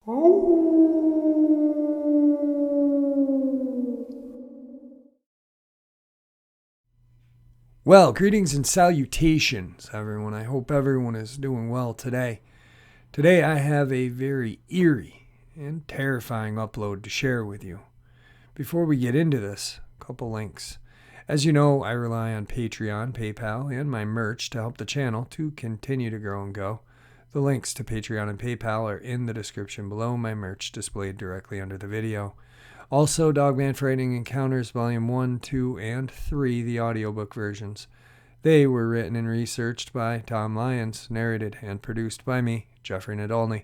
Well, greetings and salutations, everyone. I hope everyone is doing well today. Today I have a very eerie and terrifying upload to share with you. Before we get into this, a couple links. As you know, I rely on Patreon, PayPal, and my merch to help the channel to continue to grow and go. The links to Patreon and PayPal are in the description below, my merch displayed directly under the video. Also, Dogman Frightening Encounters Volume 1, 2, and 3, the audiobook versions. They were written and researched by Tom Lyons, narrated and produced by me, Jeffrey Nadolny.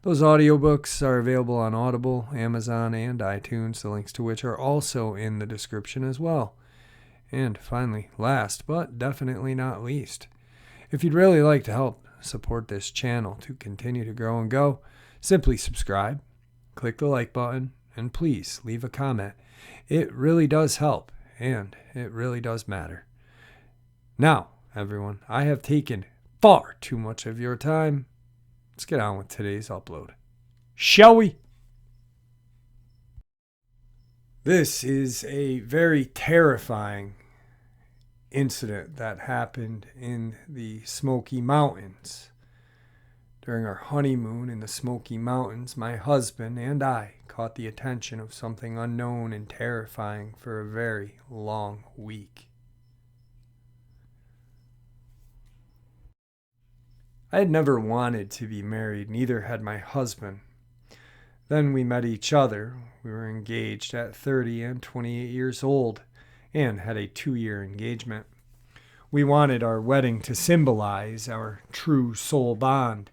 Those audiobooks are available on Audible, Amazon, and iTunes, the links to which are also in the description as well. And finally, last but definitely not least, if you'd really like to help support this channel to continue to grow and go, simply subscribe, click the like button, and please leave a comment. It really does help, and it really does matter. Now, everyone, I have taken far too much of your time. Let's get on with today's upload. Shall we? This is a very terrifying incident that happened in the Smoky Mountains. During our honeymoon in the Smoky Mountains, my husband and I caught the attention of something unknown and terrifying for a very long week. I had never wanted to be married, neither had my husband. Then we met each other. We were engaged at 30 and 28 years old and had a 2-year engagement. We wanted our wedding to symbolize our true soul bond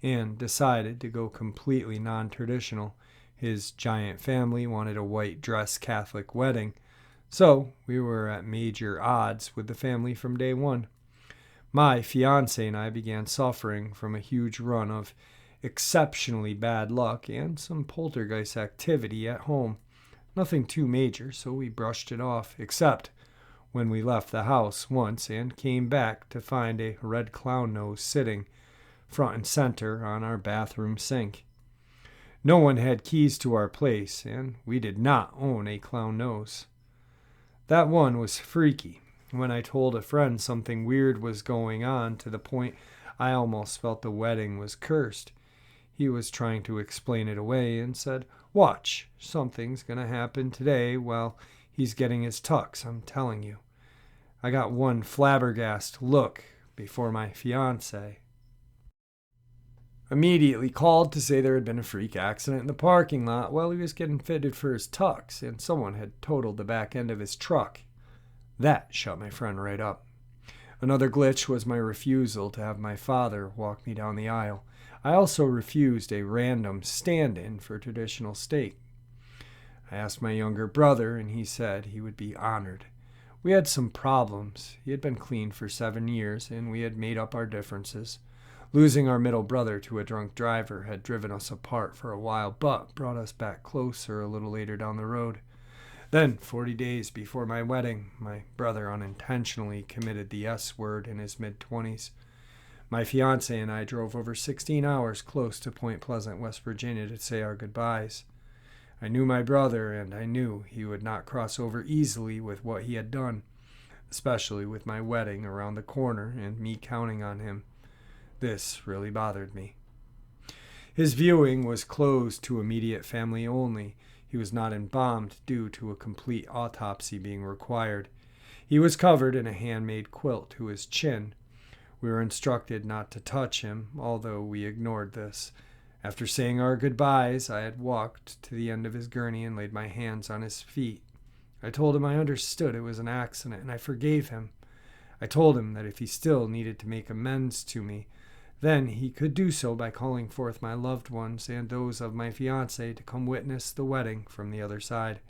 and decided to go completely non-traditional. His giant family wanted a white dress Catholic wedding, so we were at major odds with the family from day one. My fiancé and I began suffering from a huge run of exceptionally bad luck and some poltergeist activity at home. Nothing too major, so we brushed it off, except when we left the house once and came back to find a red clown nose sitting front and center on our bathroom sink. No one had keys to our place, and we did not own a clown nose. That one was freaky. When I told a friend something weird was going on, to the point I almost felt the wedding was cursed, he was trying to explain it away and said, "Watch, something's gonna happen today while he's getting his tux, I'm telling you." I got one flabbergasted look before my fiancé immediately called to say there had been a freak accident in the parking lot while he was getting fitted for his tux, and someone had totaled the back end of his truck. That shut my friend right up. Another glitch was my refusal to have my father walk me down the aisle. I also refused a random stand-in for traditional steak. I asked my younger brother, and he said he would be honored. We had some problems. He had been clean for 7 years, and we had made up our differences. Losing our middle brother to a drunk driver had driven us apart for a while, but brought us back closer a little later down the road. Then, 40 days before my wedding, my brother unintentionally committed the S word in his mid-20s. My fiancé and I drove over 16 hours close to Point Pleasant, West Virginia to say our goodbyes. I knew my brother, and I knew he would not cross over easily with what he had done, especially with my wedding around the corner and me counting on him. This really bothered me. His viewing was closed to immediate family only. He was not embalmed due to a complete autopsy being required. He was covered in a handmade quilt to his chin. We were instructed not to touch him, although we ignored this. After saying our goodbyes, I had walked to the end of his gurney and laid my hands on his feet. I told him I understood it was an accident, and I forgave him. I told him that if he still needed to make amends to me, then he could do so by calling forth my loved ones and those of my fiancé to come witness the wedding from the other side.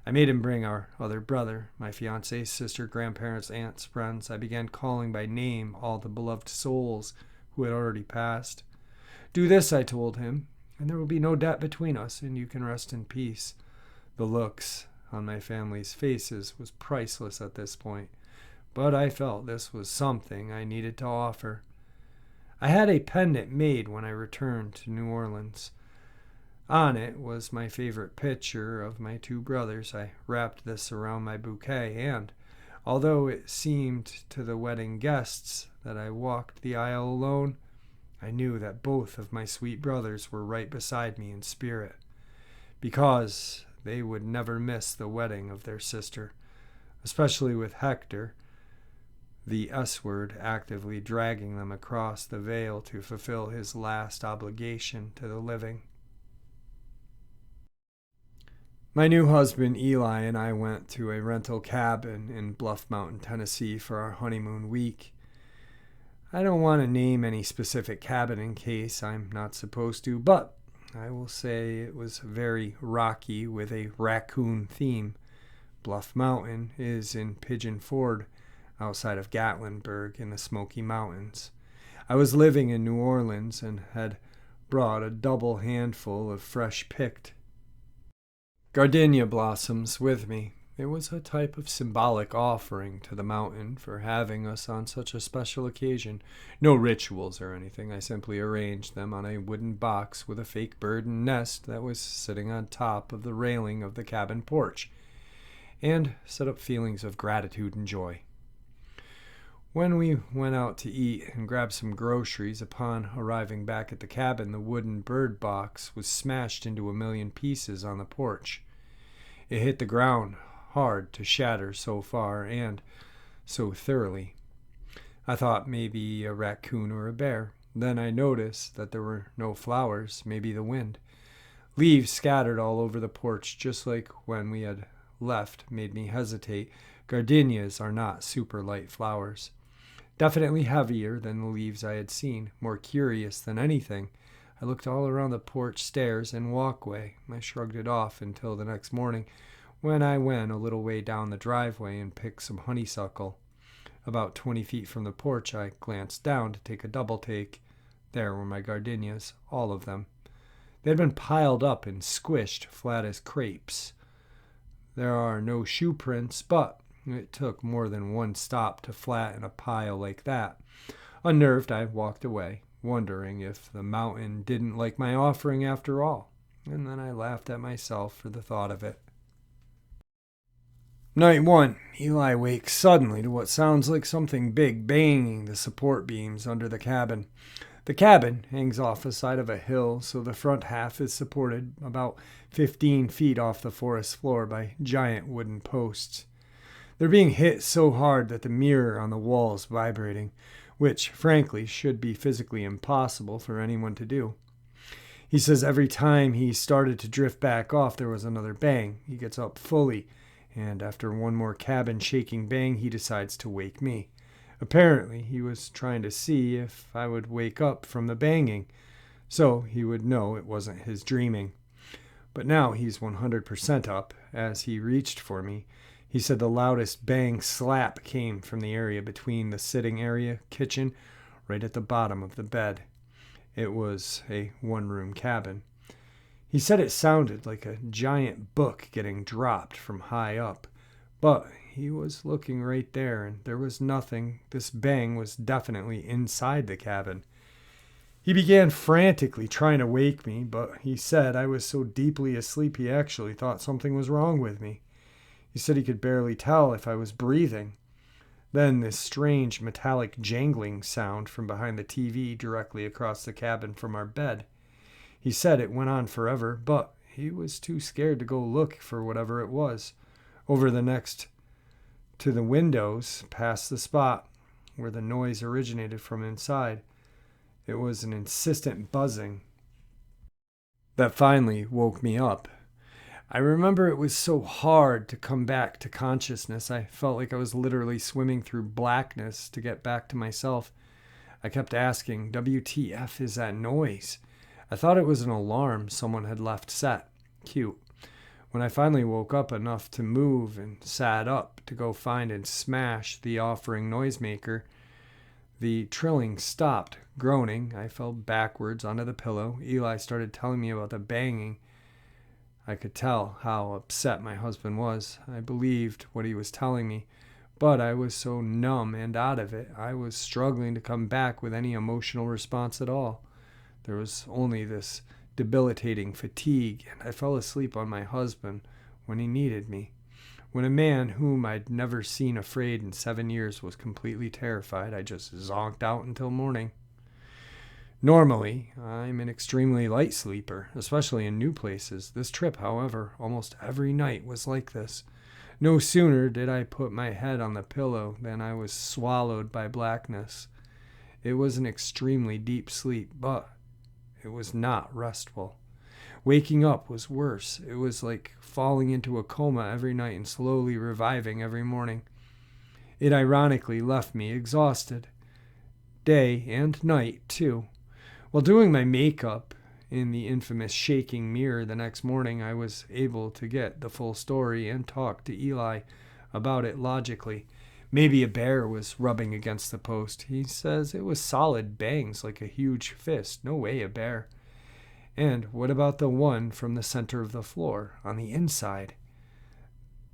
I made him bring our other brother, my fiancé's sister, grandparents, aunts, friends. I began calling by name all the beloved souls who had already passed. "Do this," I told him, "and there will be no debt between us, and you can rest in peace." The looks on my family's faces was priceless at this point, but I felt this was something I needed to offer. I had a pendant made when I returned to New Orleans. On it was my favorite picture of my two brothers. I wrapped this around my bouquet, and although it seemed to the wedding guests that I walked the aisle alone, I knew that both of my sweet brothers were right beside me in spirit, because they would never miss the wedding of their sister, especially with Hector, the S word, actively dragging them across the veil to fulfill his last obligation to the living. My new husband Eli and I went to a rental cabin in Bluff Mountain, Tennessee for our honeymoon week. I don't want to name any specific cabin in case I'm not supposed to, but I will say it was very rocky with a raccoon theme. Bluff Mountain is in Pigeon Ford, outside of Gatlinburg in the Smoky Mountains. I was living in New Orleans and had brought a double handful of fresh picked gardenia blossoms with me. It was a type of symbolic offering to the mountain for having us on such a special occasion. No rituals or anything. I simply arranged them on a wooden box with a fake bird and nest that was sitting on top of the railing of the cabin porch, and set up feelings of gratitude and joy. When we went out to eat and grabbed some groceries, upon arriving back at the cabin, the wooden bird box was smashed into a million pieces on the porch. It hit the ground hard to shatter so far and so thoroughly. I thought maybe a raccoon or a bear. Then I noticed that there were no flowers, maybe the wind. Leaves scattered all over the porch, just like when we had left, made me hesitate. Gardenias are not super light flowers. Definitely heavier than the leaves I had seen. More curious than anything, I looked all around the porch stairs and walkway. I shrugged it off until the next morning, when I went a little way down the driveway and picked some honeysuckle. About 20 feet from the porch, I glanced down to take a double take. There were my gardenias, all of them. They had been piled up and squished flat as crepes. There are no shoe prints, but it took more than one stop to flatten a pile like that. Unnerved, I walked away, wondering if the mountain didn't like my offering after all, and then I laughed at myself for the thought of it. Night 1. Eli wakes suddenly to what sounds like something big banging the support beams under the cabin. The cabin hangs off the side of a hill, so the front half is supported about 15 feet off the forest floor by giant wooden posts. They're being hit so hard that the mirror on the wall is vibrating, which, frankly, should be physically impossible for anyone to do. He says every time he started to drift back off, there was another bang. He gets up fully, and after one more cabin-shaking bang, he decides to wake me. Apparently, he was trying to see if I would wake up from the banging, so he would know it wasn't his dreaming. But now he's 100% up. As he reached for me, he said the loudest bang slap came from the area between the sitting area, kitchen, right at the bottom of the bed. It was a one-room cabin. He said it sounded like a giant book getting dropped from high up, but he was looking right there, and there was nothing. This bang was definitely inside the cabin. He began frantically trying to wake me, but he said I was so deeply asleep he actually thought something was wrong with me. He said he could barely tell if I was breathing. Then this strange metallic jangling sound from behind the TV directly across the cabin from our bed. He said it went on forever, but he was too scared to go look for whatever it was. Over the next to the windows, past the spot where the noise originated from inside, it was an insistent buzzing that finally woke me up. I remember it was so hard to come back to consciousness. I felt like I was literally swimming through blackness to get back to myself. I kept asking, WTF is that noise? I thought it was an alarm someone had left set. Cute. When I finally woke up enough to move and sat up to go find and smash the offering noisemaker, the trilling stopped. Groaning, I fell backwards onto the pillow. Eli started telling me about the banging. I could tell how upset my husband was. I believed what he was telling me, but I was so numb and out of it, I was struggling to come back with any emotional response at all. There was only this debilitating fatigue, and I fell asleep on my husband when he needed me. When a man whom I'd never seen afraid in 7 years was completely terrified, I just zonked out until morning. Normally, I'm an extremely light sleeper, especially in new places. This trip, however, almost every night was like this. No sooner did I put my head on the pillow than I was swallowed by blackness. It was an extremely deep sleep, but it was not restful. Waking up was worse. It was like falling into a coma every night and slowly reviving every morning. It ironically left me exhausted. Day and night, too. While doing my makeup in the infamous shaking mirror the next morning, I was able to get the full story and talk to Eli about it logically. Maybe a bear was rubbing against the post. He says it was solid bangs like a huge fist. No way a bear. And what about the one from the center of the floor, on the inside?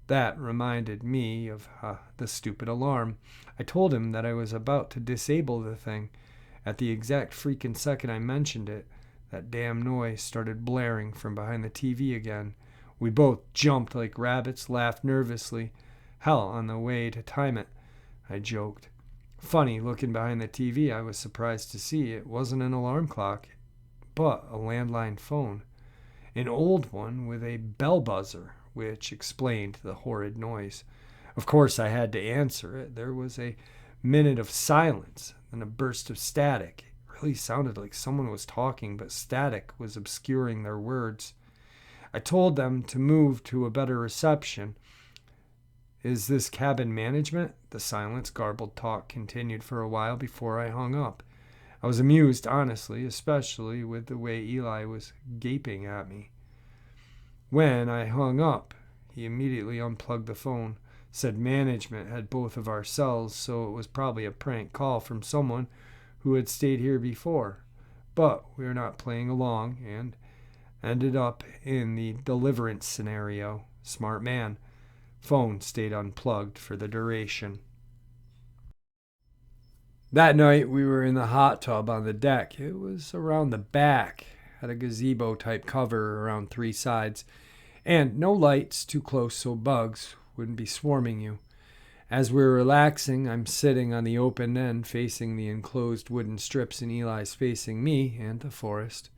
That reminded me of the stupid alarm. I told him that I was about to disable the thing. At the exact freaking second I mentioned it, that damn noise started blaring from behind the TV again. We both jumped like rabbits, laughed nervously. Hell, on the way to time it, I joked. Funny, looking behind the TV, I was surprised to see it wasn't an alarm clock, but a landline phone. An old one with a bell buzzer, which explained the horrid noise. Of course, I had to answer it. There was a minute of silence, then a burst of static. It really sounded like someone was talking, but static was obscuring their words. I told them to move to a better reception. Is this cabin management? The silence, garbled talk continued for a while before I hung up. I was amused, honestly, especially with the way Eli was gaping at me. When I hung up, he immediately unplugged the phone, said management had both of our cells, so it was probably a prank call from someone who had stayed here before. But we were not playing along and ended up in the deliverance scenario. Smart man. Phone stayed unplugged for the duration. That night we were in the hot tub on the deck. It was around the back, had a gazebo-type cover around 3 sides, and no lights too close so bugs wouldn't be swarming you. As we were relaxing, I'm sitting on the open end facing the enclosed wooden strips and Eli's facing me and the forest.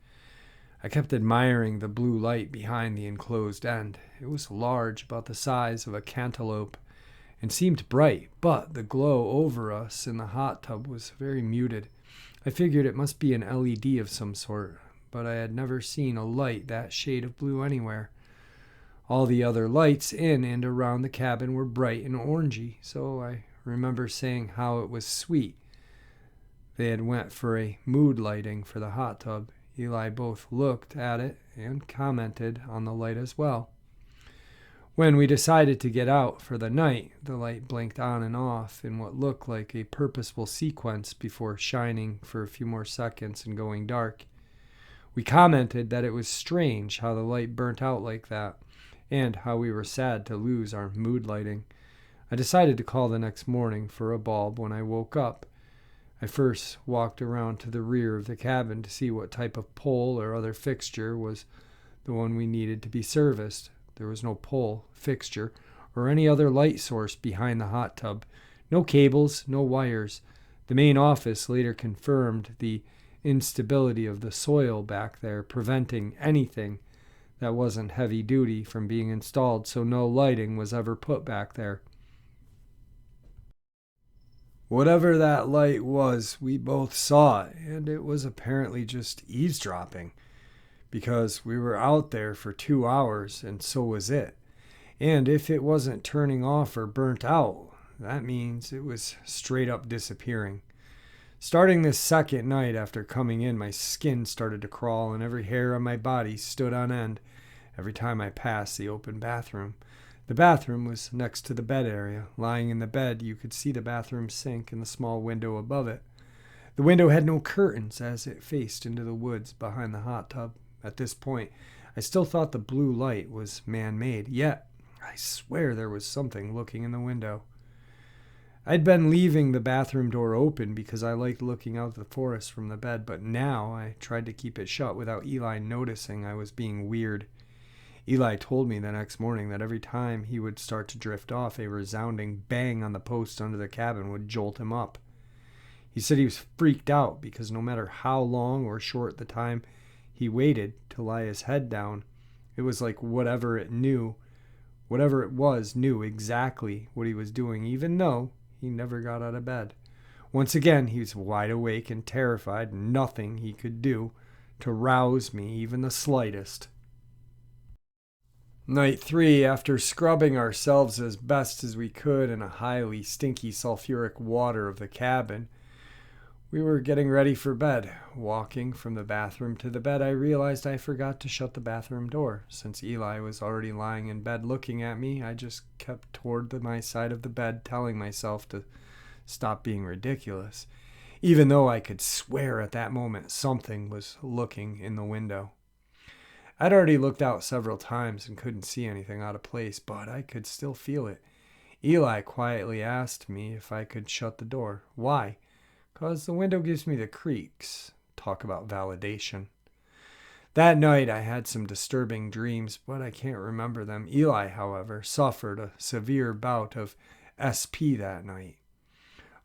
I kept admiring the blue light behind the enclosed end. It was large, about the size of a cantaloupe, and seemed bright, but the glow over us in the hot tub was very muted. I figured it must be an LED of some sort, but I had never seen a light that shade of blue anywhere. All the other lights in and around the cabin were bright and orangey, so I remember saying how it was sweet. They had went for a mood lighting for the hot tub. Eli both looked at it and commented on the light as well. When we decided to get out for the night, the light blinked on and off in what looked like a purposeful sequence before shining for a few more seconds and going dark. We commented that it was strange how the light burnt out like that, and how we were sad to lose our mood lighting. I decided to call the next morning for a bulb when I woke up. I first walked around to the rear of the cabin to see what type of pole or other fixture was the one we needed to be serviced. There was no pole, fixture, or any other light source behind the hot tub. No cables, no wires. The main office later confirmed the instability of the soil back there, preventing anything that wasn't heavy duty from being installed, so no lighting was ever put back there. Whatever that light was, we both saw it, and it was apparently just eavesdropping, because we were out there for 2 hours, and so was it. And if it wasn't turning off or burnt out, that means it was straight up disappearing. Starting this second night after coming in, my skin started to crawl, and every hair on my body stood on end every time I passed the open bathroom. The bathroom was next to the bed area. Lying in the bed, you could see the bathroom sink and the small window above it. The window had no curtains as it faced into the woods behind the hot tub. At this point, I still thought the blue light was man-made, yet I swear there was something looking in the window. I'd been leaving the bathroom door open because I liked looking out the forest from the bed, but now I tried to keep it shut without Eli noticing I was being weird. Eli told me the next morning that every time he would start to drift off, a resounding bang on the post under the cabin would jolt him up. He said he was freaked out because no matter how long or short the time he waited to lie his head down, it was like whatever it was, knew exactly what he was doing, even though he never got out of bed. Once again, he was wide awake and terrified, nothing he could do to rouse me even the slightest. Night 3, after scrubbing ourselves as best as we could in a highly stinky sulfuric water of the cabin, we were getting ready for bed. Walking from the bathroom to the bed, I realized I forgot to shut the bathroom door. Since Eli was already lying in bed looking at me, I just kept toward my side of the bed, telling myself to stop being ridiculous, even though I could swear at that moment something was looking in the window. I'd already looked out several times and couldn't see anything out of place, but I could still feel it. Eli quietly asked me if I could shut the door. Why? 'Cause the window gives me the creaks. Talk about validation. That night I had some disturbing dreams, but I can't remember them. Eli, however, suffered a severe bout of SP that night.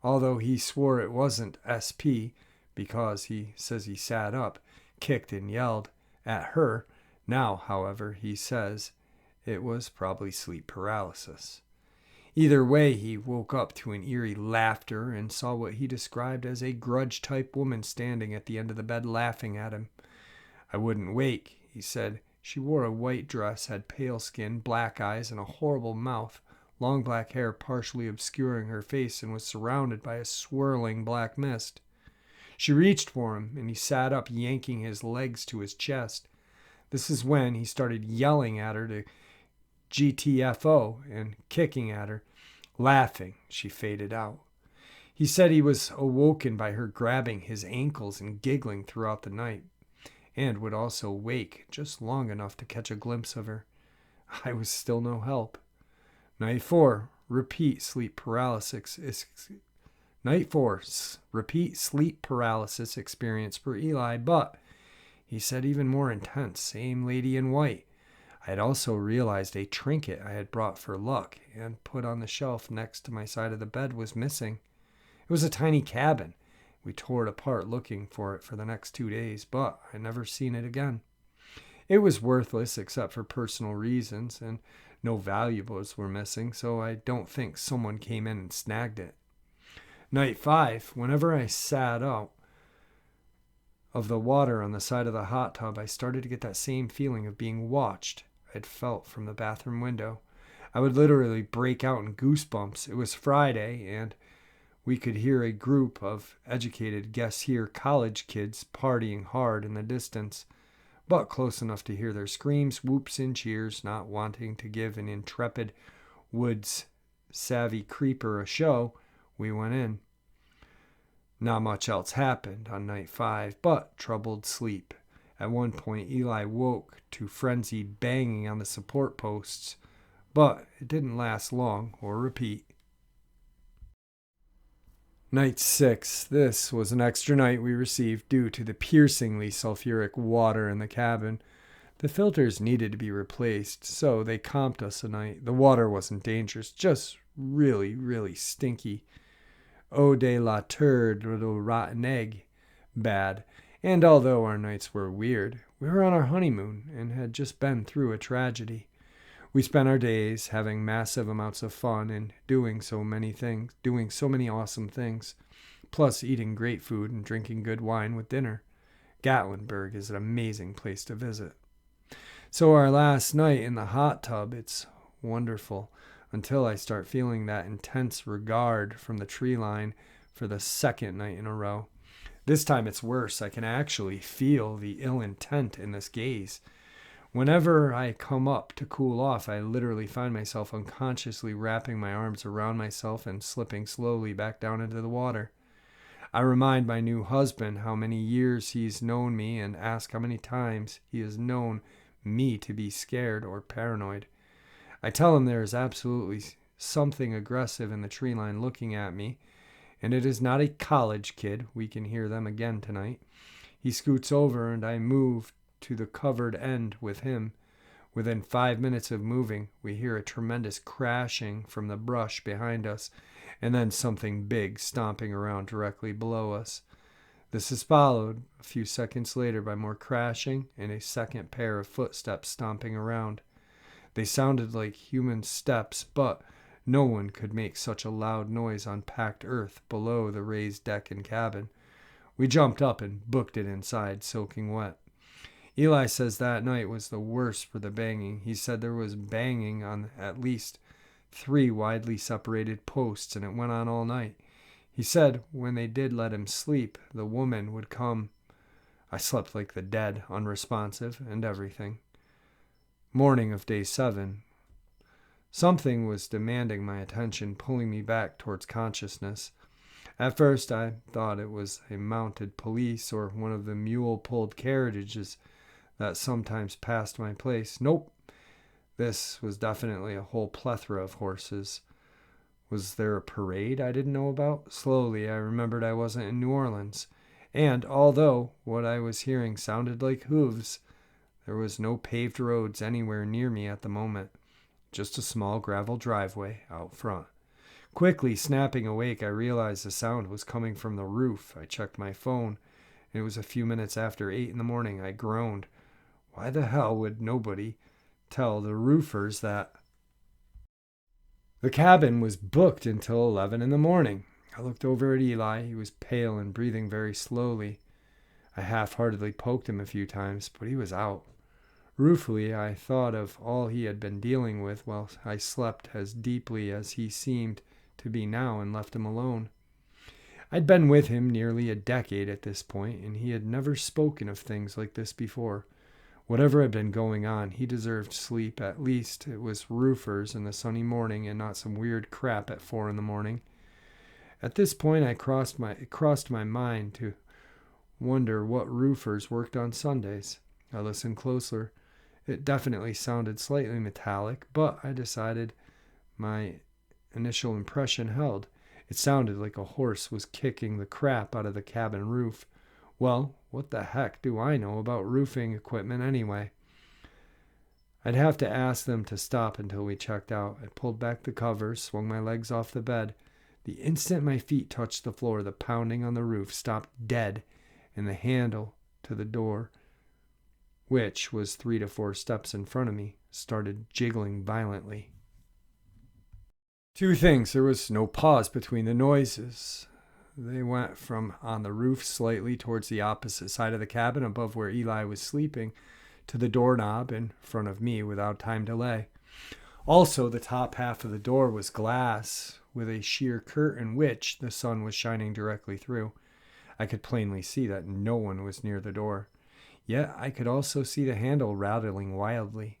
Although he swore it wasn't SP because he says he sat up, kicked and yelled at her. Now, however, he says it was probably sleep paralysis. Either way, he woke up to an eerie laughter and saw what he described as a grudge-type woman standing at the end of the bed laughing at him. I wouldn't wake, he said. She wore a white dress, had pale skin, black eyes, and a horrible mouth, long black hair partially obscuring her face, and was surrounded by a swirling black mist. She reached for him, and he sat up, yanking his legs to his chest. This is when he started yelling at her to GTFO and kicking at her. Laughing, she faded out. He said he was awoken by her grabbing his ankles and giggling throughout the night, and would also wake just long enough to catch a glimpse of her. I was still no help. Night 4, repeat sleep paralysis experience for Eli, but he said even more intense, same lady in white. I had also realized a trinket I had brought for luck and put on the shelf next to my side of the bed was missing. It was a tiny cabin. We tore it apart looking for it for the next 2 days, but I never seen it again. It was worthless except for personal reasons, and no valuables were missing, so I don't think someone came in and snagged it. Night 5, whenever I sat out of the water on the side of the hot tub, I started to get that same feeling of being watched I'd felt from the bathroom window. I would literally break out in goosebumps. It was Friday, and we could hear a group of educated guess here college kids partying hard in the distance, but close enough to hear their screams, whoops, and cheers. Not wanting to give an intrepid woods savvy creeper a show, we went in. Not much else happened on night 5, but troubled sleep. At one point, Eli woke to frenzied banging on the support posts, but it didn't last long or repeat. Night 6. This was an extra night we received due to the piercingly sulfuric water in the cabin. The filters needed to be replaced, so they comped us a night. The water wasn't dangerous, just really, really stinky. Eau de la turd, or the rotten egg, bad. And although our nights were weird, we were on our honeymoon and had just been through a tragedy. We spent our days having massive amounts of fun and doing so many awesome things, plus eating great food and drinking good wine with dinner. Gatlinburg is an amazing place to visit. So our last night in the hot tub, it's wonderful, until I start feeling that intense regard from the tree line for the second night in a row. This time it's worse. I can actually feel the ill intent in this gaze. Whenever I come up to cool off, I literally find myself unconsciously wrapping my arms around myself and slipping slowly back down into the water. I remind my new husband how many years he's known me and ask how many times he has known me to be scared or paranoid. I tell him there is absolutely something aggressive in the tree line looking at me, and it is not a college kid. We can hear them again tonight. He scoots over, and I move to the covered end with him. Within 5 minutes of moving, we hear a tremendous crashing from the brush behind us, and then something big stomping around directly below us. This is followed a few seconds later by more crashing and a second pair of footsteps stomping around. They sounded like human steps, but no one could make such a loud noise on packed earth below the raised deck and cabin. We jumped up and booked it inside, soaking wet. Eli says that night was the worst for the banging. He said there was banging on at least 3 widely separated posts, and it went on all night. He said when they did let him sleep, the woman would come. I slept like the dead, unresponsive, and everything. Morning of day 7. Something was demanding my attention, pulling me back towards consciousness. At first, I thought it was a mounted police or one of the mule-pulled carriages that sometimes passed my place. Nope. This was definitely a whole plethora of horses. Was there a parade I didn't know about? Slowly, I remembered I wasn't in New Orleans. And although what I was hearing sounded like hooves, there was no paved roads anywhere near me at the moment. Just a small gravel driveway out front. Quickly snapping awake, I realized the sound was coming from the roof. I checked my phone. It was a few minutes after 8 in the morning. I groaned. Why the hell would nobody tell the roofers that the cabin was booked until 11 in the morning? I looked over at Eli. He was pale and breathing very slowly. I half-heartedly poked him a few times, but he was out. Ruefully, I thought of all he had been dealing with while I slept as deeply as he seemed to be now, and left him alone. I'd been with him nearly a decade at this point, and he had never spoken of things like this before. Whatever had been going on, he deserved sleep. At least it was roofers in the sunny morning and not some weird crap at 4 in the morning. At this point, it crossed my mind to wonder what roofers worked on Sundays. I listened closer. It definitely sounded slightly metallic, but I decided my initial impression held. It sounded like a horse was kicking the crap out of the cabin roof. Well, what the heck do I know about roofing equipment anyway? I'd have to ask them to stop until we checked out. I pulled back the covers, swung my legs off the bed. The instant my feet touched the floor, the pounding on the roof stopped dead, and the handle to the door, which was 3 to 4 steps in front of me, started jiggling violently. 2 things. There was no pause between the noises. They went from on the roof slightly towards the opposite side of the cabin above where Eli was sleeping to the doorknob in front of me without time delay. Also, the top half of the door was glass with a sheer curtain which the sun was shining directly through. I could plainly see that no one was near the door. Yet I could also see the handle rattling wildly.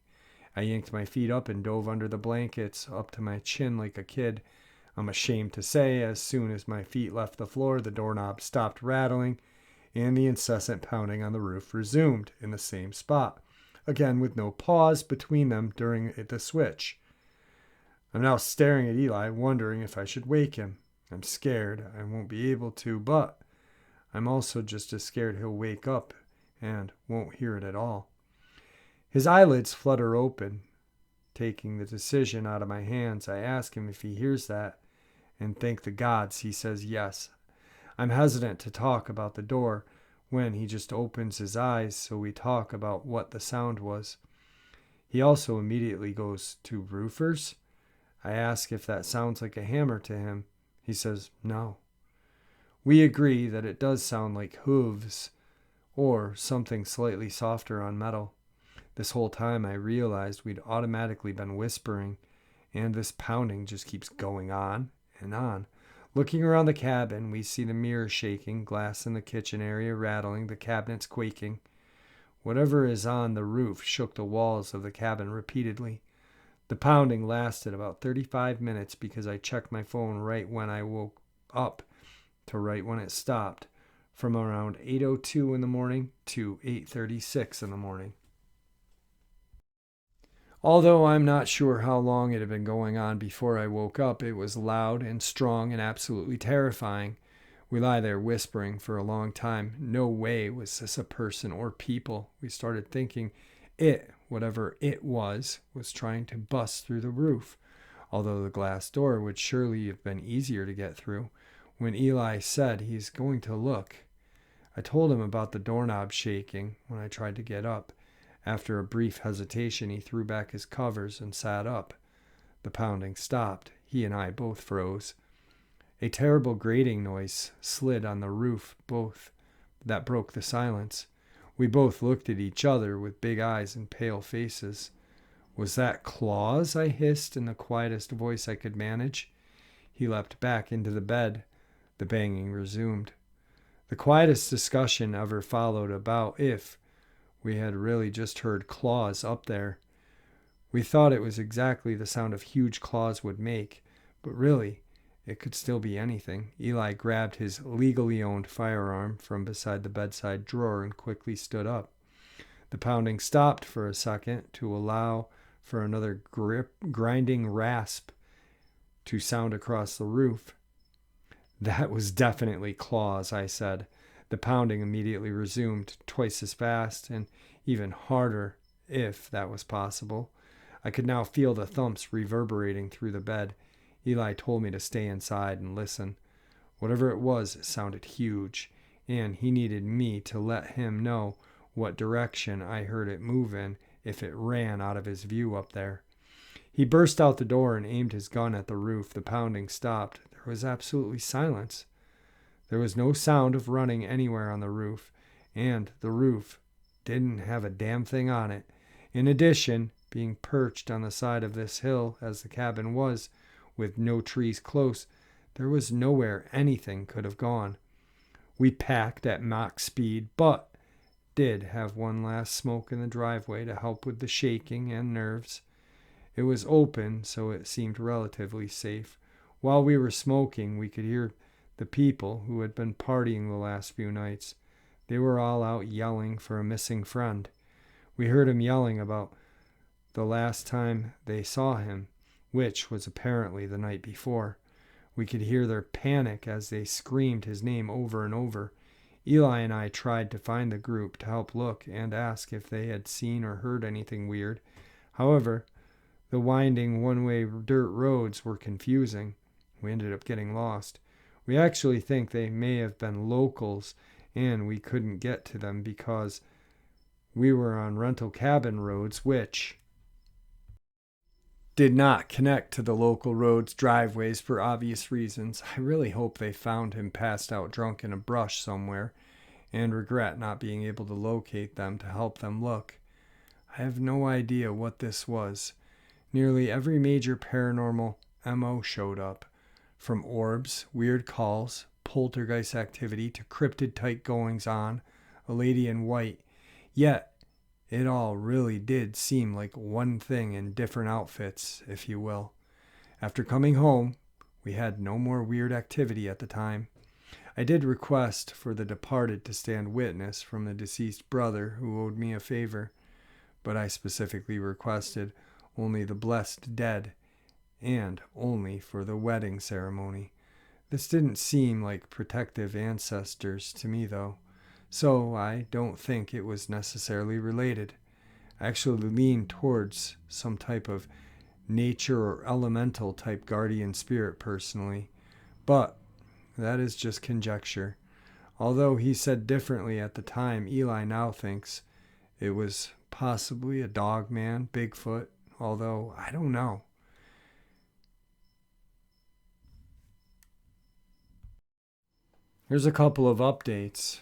I yanked my feet up and dove under the blankets up to my chin like a kid. I'm ashamed to say, as soon as my feet left the floor, the doorknob stopped rattling, and the incessant pounding on the roof resumed in the same spot, again with no pause between them during the switch. I'm now staring at Eli, wondering if I should wake him. I'm scared I won't be able to, but I'm also just as scared he'll wake up and won't hear it at all. His eyelids flutter open. Taking the decision out of my hands, I ask him if he hears that, and thank the gods he says yes. I'm hesitant to talk about the door when he just opens his eyes, so we talk about what the sound was. He also immediately goes to roofers. I ask if that sounds like a hammer to him. He says no. We agree that it does sound like hooves or something slightly softer on metal. This whole time I realized we'd automatically been whispering, and this pounding just keeps going on and on. Looking around the cabin, we see the mirror shaking, glass in the kitchen area rattling, the cabinets quaking. Whatever is on the roof shook the walls of the cabin repeatedly. The pounding lasted about 35 minutes because I checked my phone right when I woke up to right when it stopped, from around 8:02 in the morning to 8:36 in the morning. Although I'm not sure how long it had been going on before I woke up, it was loud and strong and absolutely terrifying. We lie there whispering for a long time. No way was this a person or people. We started thinking it, whatever it was trying to bust through the roof, although the glass door would surely have been easier to get through. When Eli said he's going to look, I told him about the doorknob shaking when I tried to get up. After a brief hesitation, he threw back his covers and sat up. The pounding stopped. He and I both froze. A terrible grating noise slid on the roof, that broke the silence. We both looked at each other with big eyes and pale faces. Was that claws? I hissed in the quietest voice I could manage. He leapt back into the bed. The banging resumed. The quietest discussion ever followed about if we had really just heard claws up there. We thought it was exactly the sound of huge claws would make, but really, it could still be anything. Eli grabbed his legally owned firearm from beside the bedside drawer and quickly stood up. The pounding stopped for a second to allow for another grinding rasp to sound across the roof. That was definitely claws, I said. The pounding immediately resumed, twice as fast and even harder, if that was possible. I could now feel the thumps reverberating through the bed. Eli told me to stay inside and listen. Whatever it was, it sounded huge, and he needed me to let him know what direction I heard it move in if it ran out of his view up there. He burst out the door and aimed his gun at the roof. The pounding stopped. There was absolutely silence. There was no sound of running anywhere on the roof, and the roof didn't have a damn thing on it. In addition, being perched on the side of this hill as the cabin was, with no trees close, there was nowhere anything could have gone. We packed at Mach speed, but did have one last smoke in the driveway to help with the shaking and nerves. It was open, so it seemed relatively safe. While we were smoking, we could hear the people who had been partying the last few nights. They were all out yelling for a missing friend. We heard him yelling about the last time they saw him, which was apparently the night before. We could hear their panic as they screamed his name over and over. Eli and I tried to find the group to help look and ask if they had seen or heard anything weird. However, the winding one-way dirt roads were confusing. We ended up getting lost. We actually think they may have been locals, and we couldn't get to them because we were on rental cabin roads, which did not connect to the local roads' driveways for obvious reasons. I really hope they found him passed out drunk in a brush somewhere, and regret not being able to locate them to help them look. I have no idea what this was. Nearly every major paranormal MO showed up, from orbs, weird calls, poltergeist activity, to cryptid-type goings-on, a lady in white. Yet, it all really did seem like one thing in different outfits, if you will. After coming home, we had no more weird activity at the time. I did request for the departed to stand witness from the deceased brother who owed me a favor, but I specifically requested only the blessed dead, and only for the wedding ceremony. This didn't seem like protective ancestors to me, though, so I don't think it was necessarily related. I actually leaned towards some type of nature or elemental type guardian spirit personally, but that is just conjecture. Although he said differently at the time, Eli now thinks it was possibly a Dogman, Bigfoot, although I don't know. Here's a couple of updates.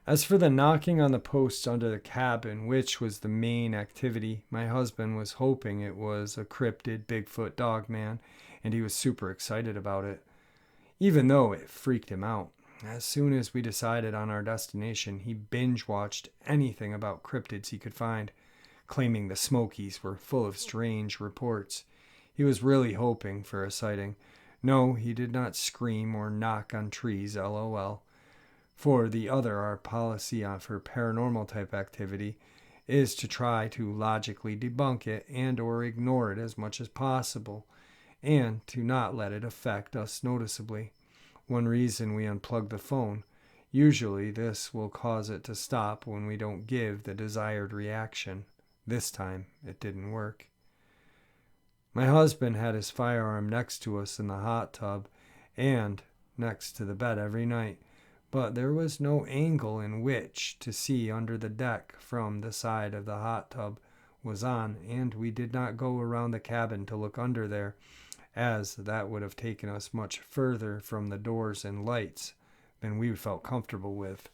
As for the knocking on the posts under the cabin, which was the main activity, my husband was hoping it was a cryptid Bigfoot Dogman, and he was super excited about it, even though it freaked him out. As soon as we decided on our destination, he binge-watched anything about cryptids he could find, claiming the Smokies were full of strange reports. He was really hoping for a sighting. No, he did not scream or knock on trees, lol. For the other, our policy for paranormal type activity is to try to logically debunk it and or ignore it as much as possible, and to not let it affect us noticeably. One reason we unplug the phone. Usually this will cause it to stop when we don't give the desired reaction. This time it didn't work. My husband had his firearm next to us in the hot tub and next to the bed every night, but there was no angle in which to see under the deck from the side of the hot tub was on, and we did not go around the cabin to look under there, as that would have taken us much further from the doors and lights than we felt comfortable with.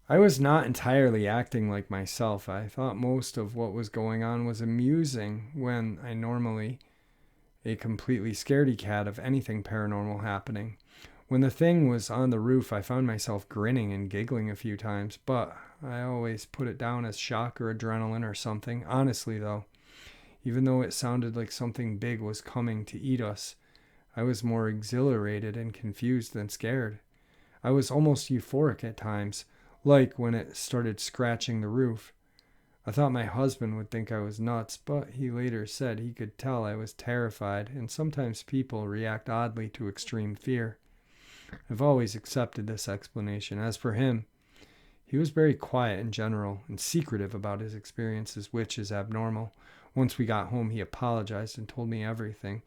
I was not entirely acting like myself. I thought most of what was going on was amusing when I normally a completely scaredy cat of anything paranormal happening. When the thing was on the roof, I found myself grinning and giggling a few times, but I always put it down as shock or adrenaline or something. Honestly, though, even though it sounded like something big was coming to eat us, I was more exhilarated and confused than scared. I was almost euphoric at times, like when it started scratching the roof. I thought my husband would think I was nuts, but he later said he could tell I was terrified, and sometimes people react oddly to extreme fear. I've always accepted this explanation. As for him, he was very quiet in general and secretive about his experiences, which is abnormal. Once we got home, he apologized and told me everything,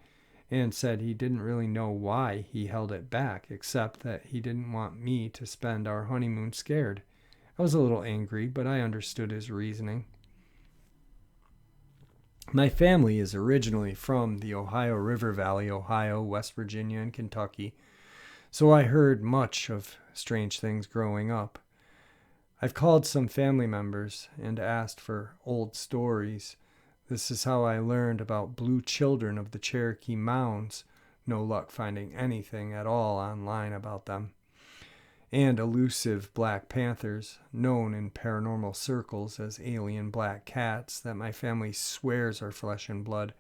and said he didn't really know why he held it back, except that he didn't want me to spend our honeymoon scared. I was a little angry, but I understood his reasoning. My family is originally from the Ohio River Valley, Ohio, West Virginia, and Kentucky, so I heard much of strange things growing up. I've called some family members and asked for old stories. This is how I learned about blue children of the Cherokee Mounds. No luck finding anything at all online about them. And elusive black panthers, known in paranormal circles as alien black cats, that my family swears are flesh and blood.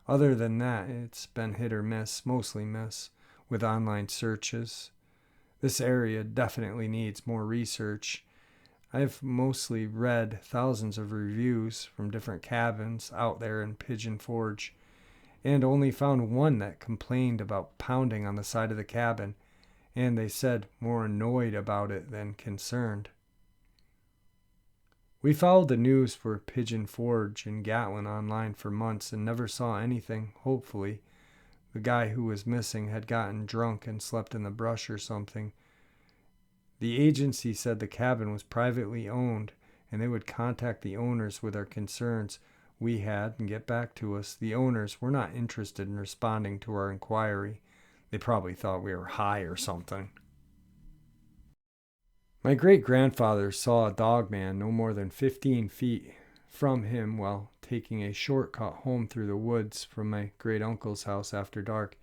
Other than that, it's been hit or miss, mostly miss, with online searches. This area definitely needs more research. I've mostly read thousands of reviews from different cabins out there in Pigeon Forge, and only found one that complained about pounding on the side of the cabin, and they said more annoyed about it than concerned. We followed the news for Pigeon Forge and Gatlin online for months and never saw anything. Hopefully, the guy who was missing had gotten drunk and slept in the brush or something. The agency said the cabin was privately owned and they would contact the owners with our concerns we had and get back to us. The owners were not interested in responding to our inquiry. They probably thought we were high or something. My great-grandfather saw a dogman no more than 15 feet from him while taking a shortcut home through the woods from my great-uncle's house after dark.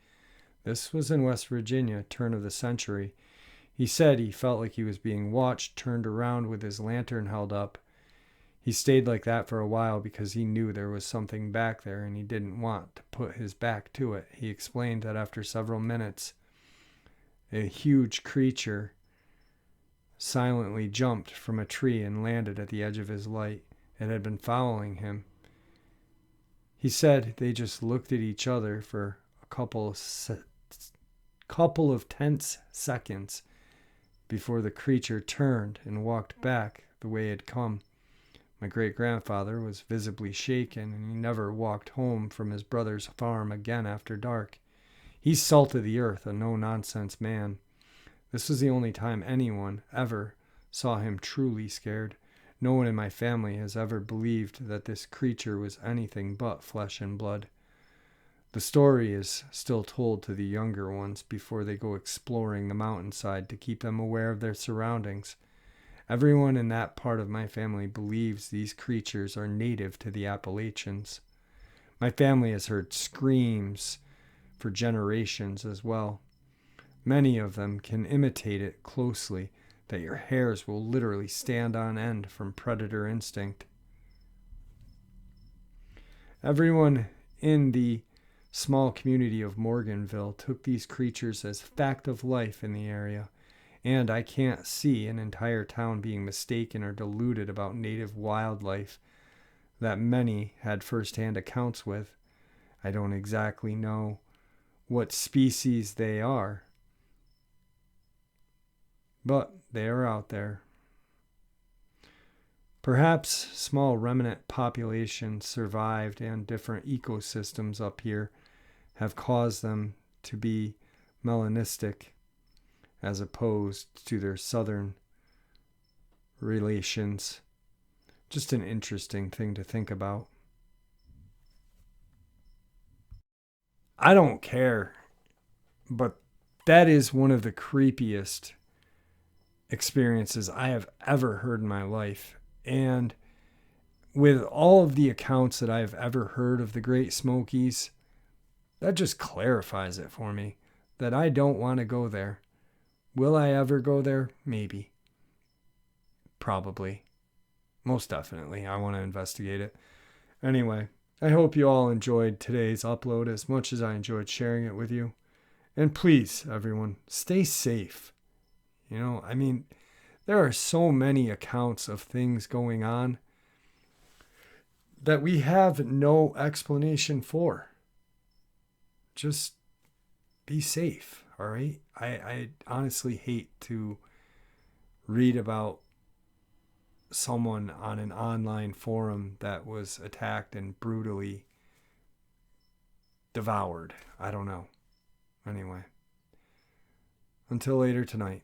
This was in West Virginia, turn of the century. He said he felt like he was being watched, turned around with his lantern held up. He stayed like that for a while because he knew there was something back there and he didn't want to put his back to it. He explained that after several minutes, a huge creature silently jumped from a tree and landed at the edge of his light. It had been following him. He said they just looked at each other for a couple of tense seconds before the creature turned and walked back the way it had come. My great-grandfather was visibly shaken, and he never walked home from his brother's farm again after dark. He's salt of the earth, a no-nonsense man. This was the only time anyone ever saw him truly scared. No one in my family has ever believed that this creature was anything but flesh and blood. The story is still told to the younger ones before they go exploring the mountainside to keep them aware of their surroundings. Everyone in that part of my family believes these creatures are native to the Appalachians. My family has heard screams for generations as well. Many of them can imitate it closely, that your hairs will literally stand on end from predator instinct. Everyone in the small community of Morganville took these creatures as fact of life in the area, And I can't see an entire town being mistaken or deluded about native wildlife that many had first-hand accounts with. I don't exactly know what species they are, but they are out there. Perhaps small remnant populations survived and different ecosystems up here have caused them to be melanistic as opposed to their southern relations. Just an interesting thing to think about. I don't care, but that is one of the creepiest experiences I have ever heard in my life. And with all of the accounts that I've ever heard of the Great Smokies, that just clarifies it for me that I don't want to go there. Will I ever go there? Maybe. Probably. Most definitely. I want to investigate it. Anyway, I hope you all enjoyed today's upload as much as I enjoyed sharing it with you. And please, everyone, stay safe. There are so many accounts of things going on that we have no explanation for. Just be safe, all right? I honestly hate to read about someone on an online forum that was attacked and brutally devoured. I don't know. Anyway, until later tonight.